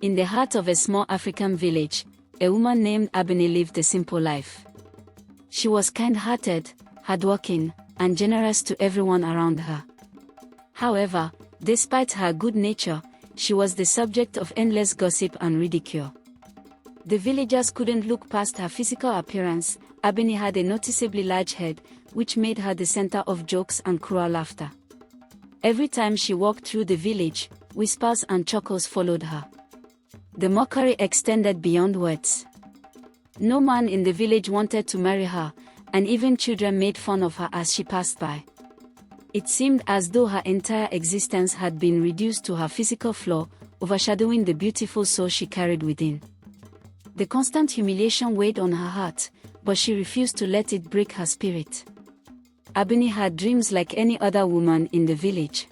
In the heart of a small African village, a woman named Ebony lived a simple life. She was kind-hearted, hardworking, and generous to everyone around her. However, despite her good nature, she was the subject of endless gossip and ridicule. The villagers couldn't look past her physical appearance. Ebony had a noticeably large head, which made her the center of jokes and cruel laughter. Every time she walked through the village, whispers and chuckles followed her. The mockery extended beyond words. No man in the village wanted to marry her, and even children made fun of her as she passed by. It seemed as though her entire existence had been reduced to her physical flaw, overshadowing the beautiful soul she carried within. The constant humiliation weighed on her heart, but she refused to let it break her spirit. Ebony had dreams like any other woman in the village.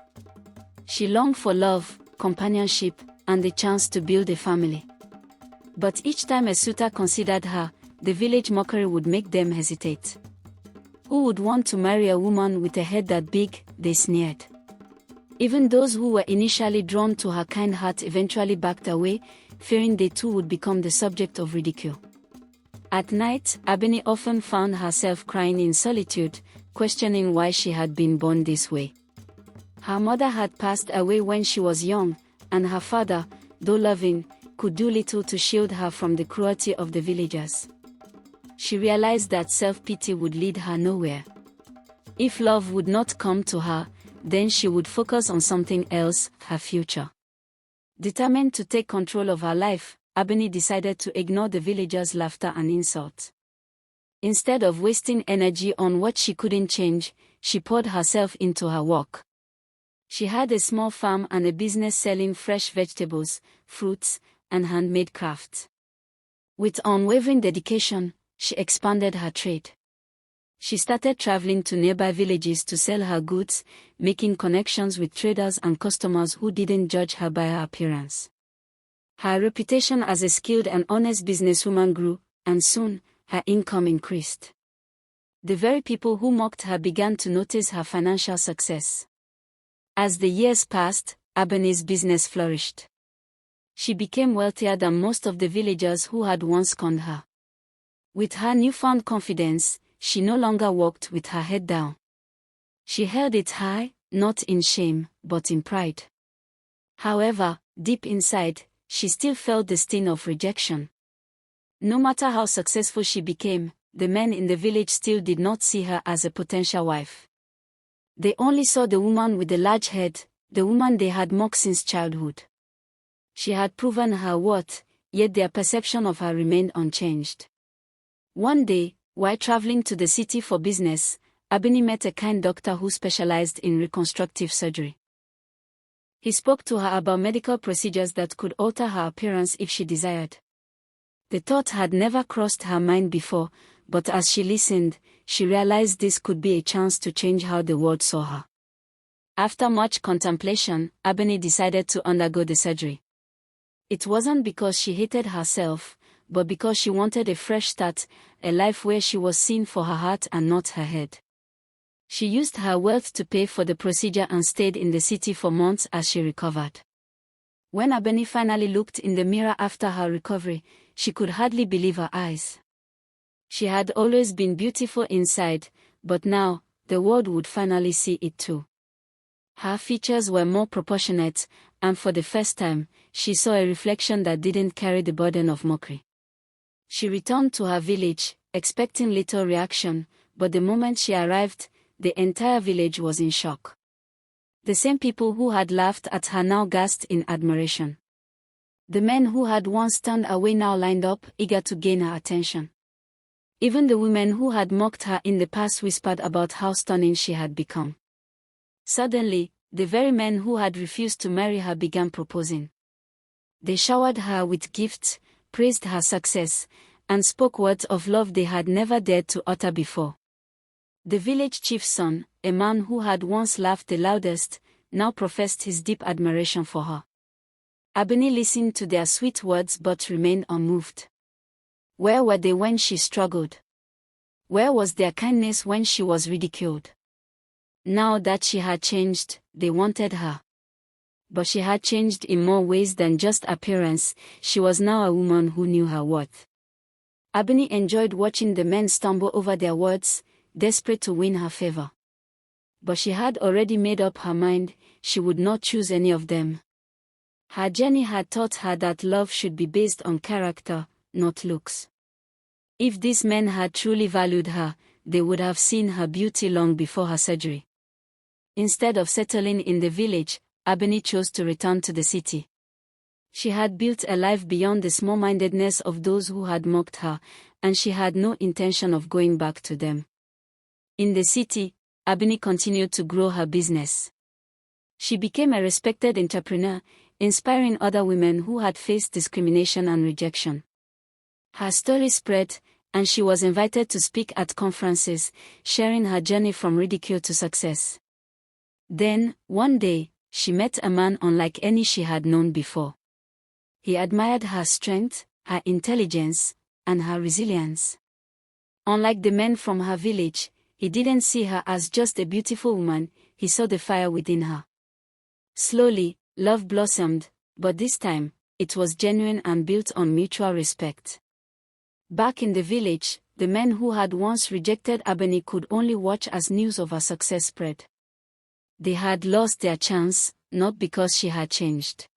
She longed for love, companionship, and the chance to build a family. But each time a suitor considered her, the village mockery would make them hesitate. Who would want to marry a woman with a head that big, they sneered. Even those who were initially drawn to her kind heart eventually backed away, fearing they too would become the subject of ridicule. At night, Ebony often found herself crying in solitude, questioning why she had been born this way. Her mother had passed away when she was young, and her father, though loving, could do little to shield her from the cruelty of the villagers. She realized that self-pity would lead her nowhere. If love would not come to her, then she would focus on something else, her future. Determined to take control of her life, Ebony decided to ignore the villagers' laughter and insult. Instead of wasting energy on what she couldn't change, she poured herself into her work. She had a small farm and a business selling fresh vegetables, fruits, and handmade crafts. With unwavering dedication, she expanded her trade. She started traveling to nearby villages to sell her goods, making connections with traders and customers who didn't judge her by her appearance. Her reputation as a skilled and honest businesswoman grew, and soon, her income increased. The very people who mocked her began to notice her financial success. As the years passed, Ebony's business flourished. She became wealthier than most of the villagers who had once scorned her. With her newfound confidence, she no longer walked with her head down. She held it high, not in shame, but in pride. However, deep inside, she still felt the sting of rejection. No matter how successful she became, the men in the village still did not see her as a potential wife. They only saw the woman with the large head, the woman they had mocked since childhood. She had proven her worth, yet their perception of her remained unchanged. One day, while traveling to the city for business, Ebony met a kind doctor who specialized in reconstructive surgery. He spoke to her about medical procedures that could alter her appearance if she desired. The thought had never crossed her mind before, but as she listened, she realized this could be a chance to change how the world saw her. After much contemplation, Ebony decided to undergo the surgery. It wasn't because she hated herself, but because she wanted a fresh start, a life where she was seen for her heart and not her head. She used her wealth to pay for the procedure and stayed in the city for months as she recovered. When Ebony finally looked in the mirror after her recovery, she could hardly believe her eyes. She had always been beautiful inside, but now, the world would finally see it too. Her features were more proportionate, and for the first time, she saw a reflection that didn't carry the burden of mockery. She returned to her village, expecting little reaction, but the moment she arrived, the entire village was in shock. The same people who had laughed at her now gasped in admiration. The men who had once turned away now lined up, eager to gain her attention. Even the women who had mocked her in the past whispered about how stunning she had become. Suddenly, the very men who had refused to marry her began proposing. They showered her with gifts, praised her success, and spoke words of love they had never dared to utter before. The village chief's son, a man who had once laughed the loudest, now professed his deep admiration for her. Ebony listened to their sweet words but remained unmoved. Where were they when she struggled? Where was their kindness when she was ridiculed? Now that she had changed, they wanted her. But she had changed in more ways than just appearance. She was now a woman who knew her worth. Ebony enjoyed watching the men stumble over their words, desperate to win her favor. But she had already made up her mind, she would not choose any of them. Her journey had taught her that love should be based on character, not looks. If these men had truly valued her, they would have seen her beauty long before her surgery. Instead of settling in the village, Ebony chose to return to the city. She had built a life beyond the small-mindedness of those who had mocked her, and she had no intention of going back to them. In the city, Ebony continued to grow her business. She became a respected entrepreneur, inspiring other women who had faced discrimination and rejection. Her story spread, and she was invited to speak at conferences, sharing her journey from ridicule to success. Then, one day, she met a man unlike any she had known before. He admired her strength, her intelligence, and her resilience. Unlike the men from her village, he didn't see her as just a beautiful woman, he saw the fire within her. Slowly, love blossomed, but this time, it was genuine and built on mutual respect. Back in the village, the men who had once rejected Ebony could only watch as news of her success spread. They had lost their chance, not because she had changed,